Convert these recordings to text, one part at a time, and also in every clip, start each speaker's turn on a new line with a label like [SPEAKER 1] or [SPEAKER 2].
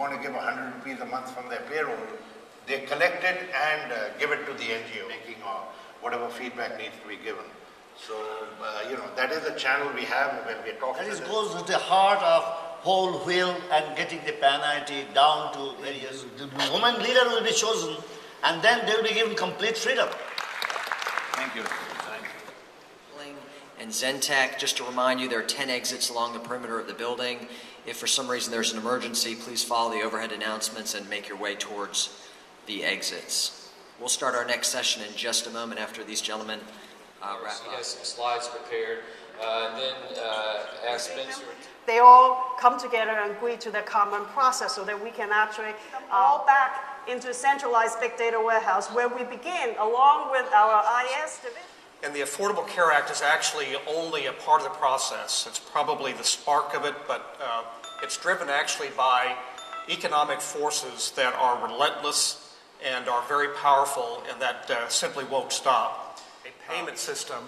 [SPEAKER 1] want to give 100 rupees a month from their payroll, they collect it and give it to the NGO, making or whatever feedback needs to be given. So, that is the channel we have when we're talking.
[SPEAKER 2] That goes to the heart of whole wheel and getting the pan-IIT down to various. The woman leader will be chosen and then they will be given complete freedom.
[SPEAKER 3] Thank you.
[SPEAKER 4] And Zentak, just to remind you, there are 10 exits along the perimeter of the building. If for some reason there's an emergency, please follow the overhead announcements and make your way towards the exits. We'll start our next session in just a moment after these gentlemen wrap up.
[SPEAKER 5] He has some slides prepared. Then ask Spencer.
[SPEAKER 6] They all come together and agree to the common process so that we can actually all back into centralized big data warehouse where we begin along with our IS division.
[SPEAKER 7] And the Affordable Care Act is actually only a part of the process. It's probably the spark of it, but it's driven actually by economic forces that are relentless and are very powerful and that simply won't stop. A payment system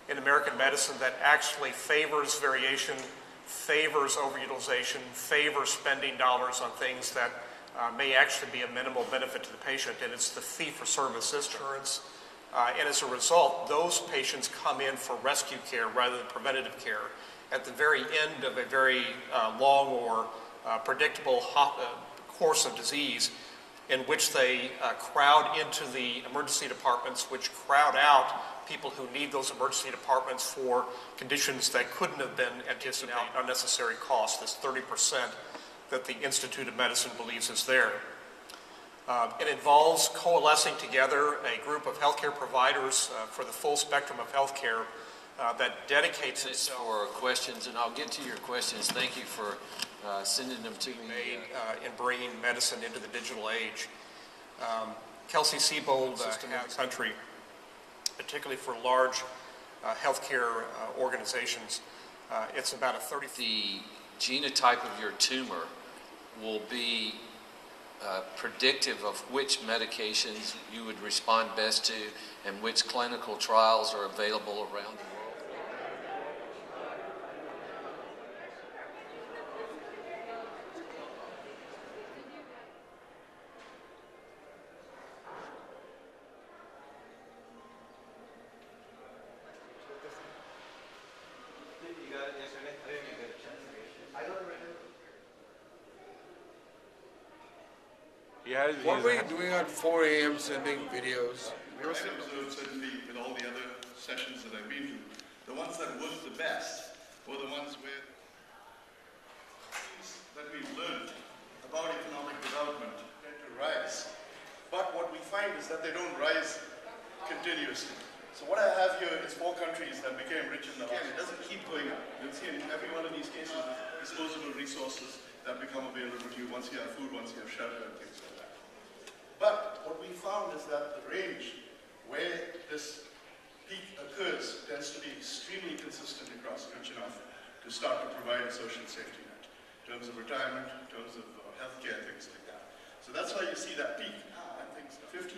[SPEAKER 7] in American medicine that actually favors variation, favors overutilization, favors spending dollars on things that may actually be a minimal benefit to the patient, and it's the fee-for-service insurance. And as a result, those patients come in for rescue care rather than preventative care at the very end of a very long or predictable course of disease, in which they crowd into the emergency departments, which crowd out people who need those emergency departments for conditions that couldn't have been anticipated, unnecessary costs, this 30% that the Institute of Medicine believes is there. It involves coalescing together a group of healthcare providers for the full spectrum of healthcare that dedicates itself
[SPEAKER 5] for questions, and I'll get to your questions. Thank you for sending them to me.
[SPEAKER 7] In bringing medicine into the digital age. Kelsey Siebold system in the country, particularly for large healthcare organizations, it's about a 30.
[SPEAKER 5] The genotype of your tumor will be predictive of which medications you would respond best to and which clinical trials are available around the world.
[SPEAKER 8] What were you doing at 4 a.m. sending videos?
[SPEAKER 9] Certainly with all the other sessions that I've been to, the ones that worked the best were the ones where things that we've learned about economic development tend to rise. But what we find is that they don't rise continuously. So what I have here is 4 countries that became rich in the last. It doesn't keep going up. You'll see in every one of these cases, disposable resources that become available to you once you have food, once you have shelter, and things like that. But what we found is that the range where this peak occurs tends to be extremely consistent across rich enough to start to provide a social safety net in terms of retirement, in terms of healthcare, things like that. So that's why you see that peak. I think 50%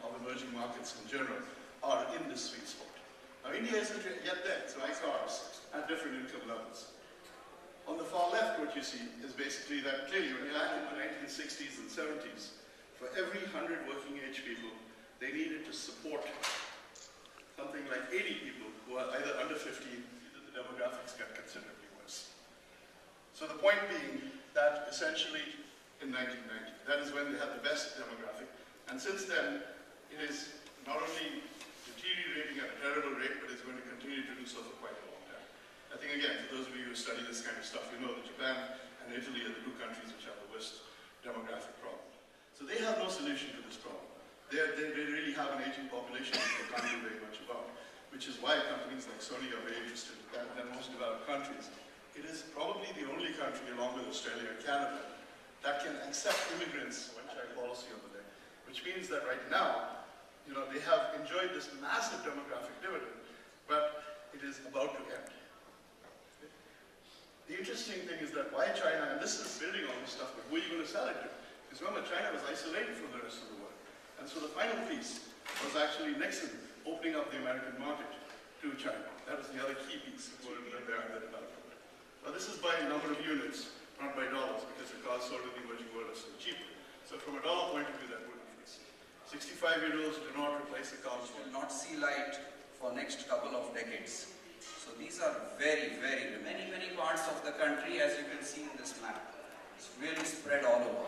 [SPEAKER 9] of emerging markets in general are in this sweet spot. Now India isn't yet there, so like ours, at different income levels. On the far left, what you see is basically that clearly when you land in the 1960s and 70s, for every 100 working age people, they needed to support something like 80 people who are either under 50, either the demographics got considerably worse. So the point being that essentially in 1990, that is when they had the best demographic, and since then it is not only deteriorating at a terrible rate, but it's going to continue to do so for quite a long time. I think again, for those of you who study this kind of stuff, you know that Japan and Italy are the 2 countries which have the worst demographic problem. So they have no solution to this problem. They really have an aging population that they can't do very much about, which is why companies like Sony are very interested in that than most developed countries. It is probably the only country, along with Australia and Canada, that can accept immigrants one-child policy over there, which means that right now, they have enjoyed this massive demographic dividend, but it is about to end. The interesting thing is that why China, and this is building on this stuff, but who are you going to sell it to? Because remember, China was isolated from the rest of the world. And so the final piece was actually Nixon opening up the American market to China. That was the other key piece that were there in the development. Now this is by number of units, not by dollars, because it costs sold in the emerging world are still cheaper. So from a dollar point of view, that wouldn't fix it. 65-year-olds do not replace the carbon.
[SPEAKER 10] Will not see light for next couple of decades. So these are very, many parts of the country, as you can see in this map. It's really spread all over.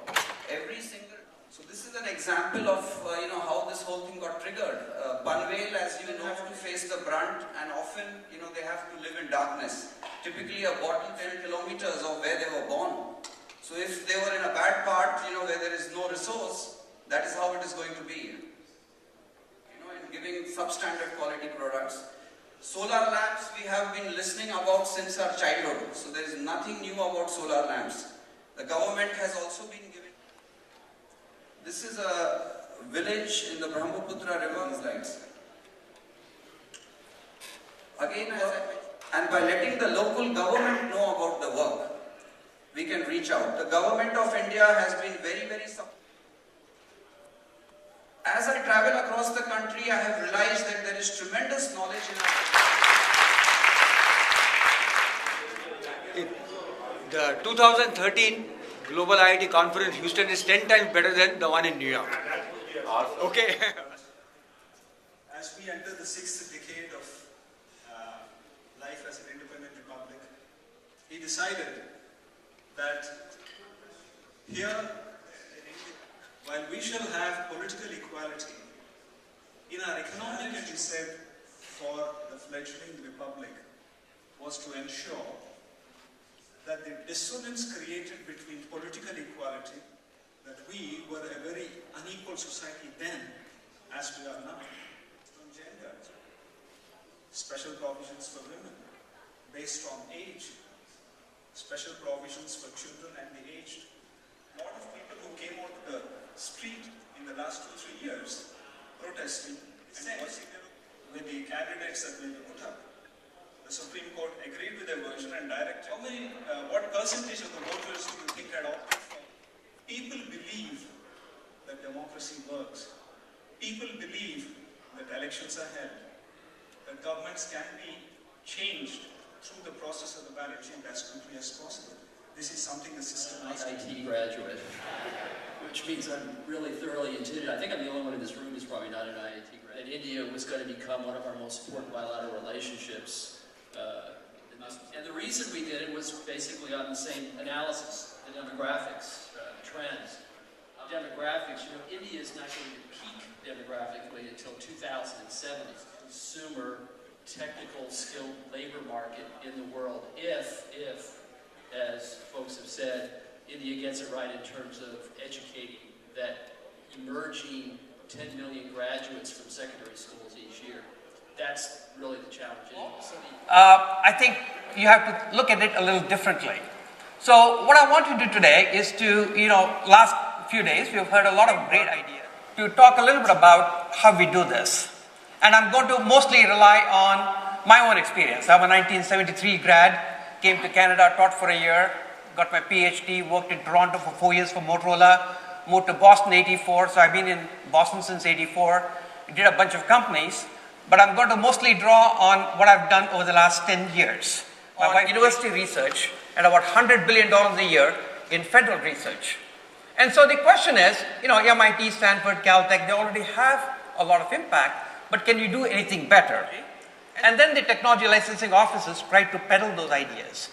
[SPEAKER 10] Every single. So this is an example of how this whole thing got triggered. Panvel, as you know, have to face the brunt, and often they have to live in darkness. Typically, a bottle 10 kilometers of where they were born. So if they were in a bad part, where there is no resource, that is how it is going to be. In giving substandard quality products. Solar lamps we have been listening about since our childhood. So there is nothing new about solar lamps. The government has also been giving. This is a village in the Brahmaputra river lights. Again, and by letting the local government know about the work, we can reach out. The government of India has been very supportive. As I travel across the country, I have realized that there is tremendous knowledge in
[SPEAKER 11] The 2013 Global IIT Conference Houston is 10 times better than the one in New York. Okay.
[SPEAKER 12] As we enter the 6th decade of life as an independent republic, he decided that here in India, while we shall have political equality, in our economic, as he said, for the fledgling republic was to ensure that the dissonance created between political equality, that we were a very unequal society then as we are now. On gender, special provisions for women based on age, special provisions for children and the aged. A lot of people who came onto the street in the last 2-3 years protesting with the candidates that we put up. The Supreme Court agreed with their version and directed. What percentage of the voters do you think had opted for? People believe that democracy works. People believe that elections are held, that governments can be changed through the process of the ballot change as quickly as possible. This is something the system must do.
[SPEAKER 13] IIT graduate, which means I'm really thoroughly intuitive. I think I'm the only one in this room who's probably not an IIT graduate. And India was going to become one of our most important bilateral relationships. And the reason we did it was basically on the same analysis, the demographics, trends. Demographics, India is not going to peak demographically until 2070. Consumer, technical, skilled labor market in the world. If, as folks have said, India gets it right in terms of educating that emerging 10 million graduates from secondary schools each year. That's really the challenge.
[SPEAKER 14] I think you have to look at it a little differently. So what I want to do today is to, last few days we've heard a lot of great ideas. To talk a little bit about how we do this. And I'm going to mostly rely on my own experience. I'm a 1973 grad, came to Canada, taught for a year, got my PhD, worked in Toronto for 4 years for Motorola, moved to Boston 84, so I've been in Boston since 84, did a bunch of companies. But I'm going to mostly draw on what I've done over the last 10 years. My wife university research and about $100 billion a year in federal research. And so the question is, MIT, Stanford, Caltech, they already have a lot of impact, but can you do anything better? And then the technology licensing offices try to peddle those ideas.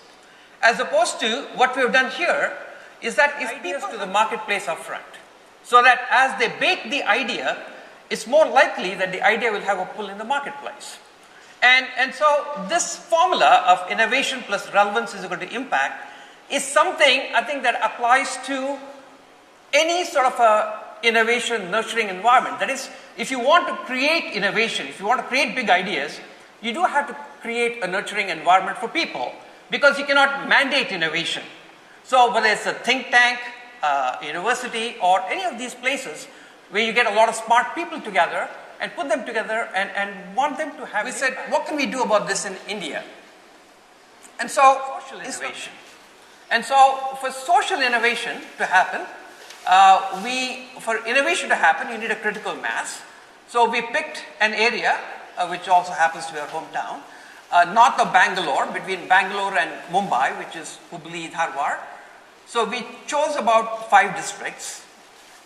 [SPEAKER 14] As opposed to what we've done here is that if ideas to the marketplace up front, so that as they bake the idea, it's more likely that the idea will have a pull in the marketplace. And so this formula of innovation plus relevance is equal to impact is something I think that applies to any sort of a innovation nurturing environment. That is, if you want to create innovation, if you want to create big ideas, you do have to create a nurturing environment for people because you cannot mandate innovation. So whether it's a think tank, university, or any of these places where you get a lot of smart people together and put them together and want them to have... We said, what can we do about this in India? And so, social innovation. And so, for social innovation to happen, for innovation to happen, you need a critical mass. So we picked an area, which also happens to be our hometown, north of Bangalore, between Bangalore and Mumbai, which is Hubli, Dharwad. So we chose about 5 districts,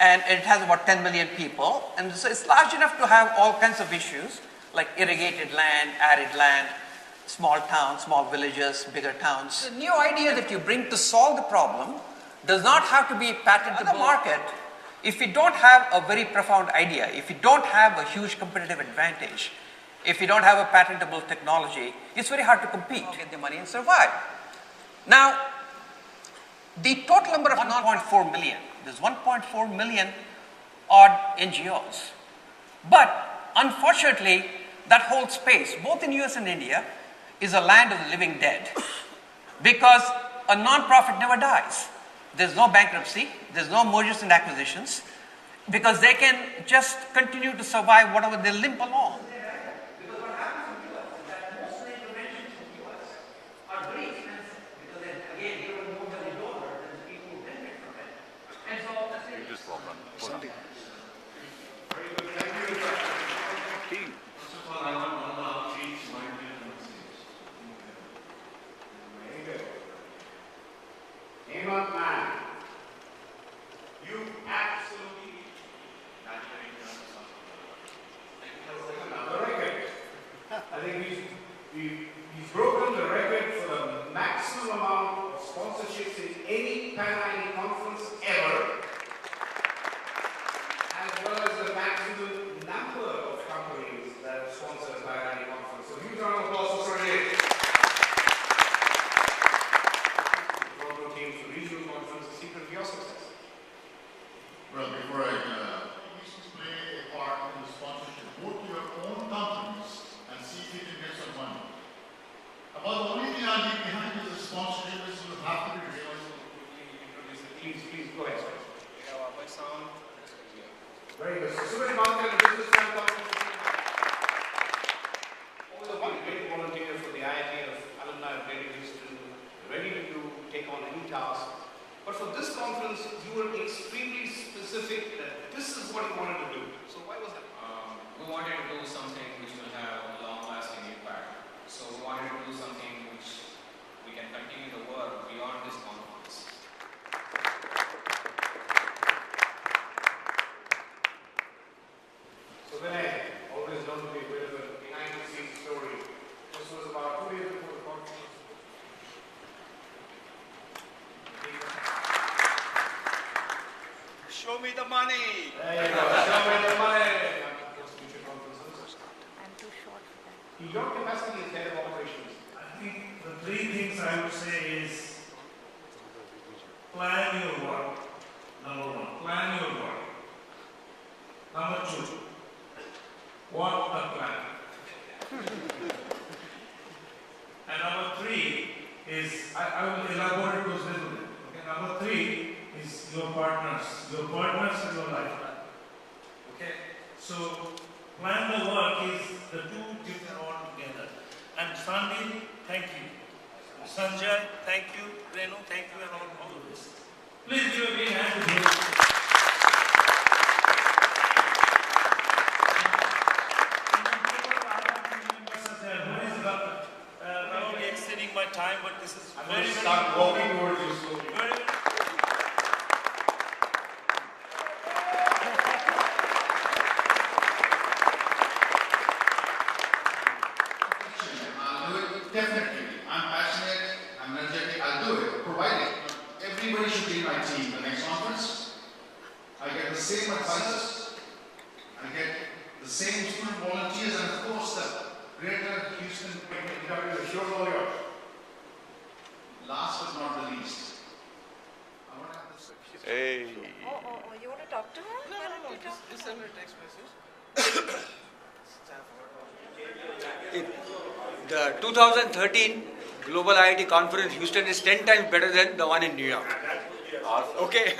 [SPEAKER 14] and it has about 10 million people, and so it's large enough to have all kinds of issues like irrigated land, arid land, small towns, small villages, bigger towns. The new idea that you bring to solve the problem does not have to be patentable. The market, if you don't have a very profound idea, if you don't have a huge competitive advantage, if you don't have a patentable technology, it's very hard to compete, get the money and survive. Now, the total number of 1.4 million, there's 1.4 million odd NGOs. But unfortunately, that whole space, both in US and India, is a land of the living dead. Because a non-profit never dies. There's no bankruptcy, there's no mergers and acquisitions, because they can just continue to survive whatever they limp along. Because what happens in the US is that most interventions in the US are very expensive, because they, again, they were more than the donor than the people who benefit from it. And so that's it.
[SPEAKER 3] Just walk on.
[SPEAKER 14] Something.
[SPEAKER 3] Very good. Thank you. First of all, I want to change my message. Very good. Name of man. You absolutely the record. I think he's broken the record for the maximum amount of sponsorships in any Pan-IIT conference ever, as well as the maximum number of companies that sponsor a Pan-IIT conference. So huge round of applause for Sunday. Program teams for regional conference, the secret of your success.
[SPEAKER 15] Well, before I play a part in the sponsorship, go to your own companies and see if you can get some money. About the only thing I need behind is the sponsorship is you have to be real.
[SPEAKER 3] Please go ahead. My sound.
[SPEAKER 15] Very good.
[SPEAKER 3] So many mountain businessmen come all of you great volunteers for the IIT of alumni of Greater Houston, ready to take on any task. But for this conference, you were extremely specific that this is what you wanted to do. So why was that?
[SPEAKER 16] We wanted to do something which will have a long-lasting impact. So we wanted to do something which we can continue to work beyond this conference.
[SPEAKER 3] So then I always known to be a bit of a behind-the-scenes story. This was about 2 days before the conference.
[SPEAKER 11] Show me the money.
[SPEAKER 3] There you go. Show me the money.
[SPEAKER 17] I'm too short for that.
[SPEAKER 3] Your capacity is head of operations.
[SPEAKER 18] I think the 3 things I would say is plan your work. Number 1, plan your work. Number 2, what the plan. And number 3 is, I will elaborate those little bit. Okay, number 3 is your partners in your life. Okay, so plan the work is the 2 different altogether. And Sandeep, thank you. Sanjay, thank you. Renu, thank you, and all of this. Please give a big hand to him. I'm only extending my time, but this is
[SPEAKER 3] I'm going to start walking towards you slowly.
[SPEAKER 15] Definitely. I'm passionate, I'm energetic, I'll do it, provided everybody should be in my team. The next conference, I get the same advisors, I get the same student volunteers, and of course the Greater Houston show all yours. Last but not the least, I want to have this.
[SPEAKER 3] Hey.
[SPEAKER 17] Oh, you want to talk to her?
[SPEAKER 3] No. Just send her a text message.
[SPEAKER 11] The 2013 Global IIT Conference Houston is 10 times better than the one in New York. Okay.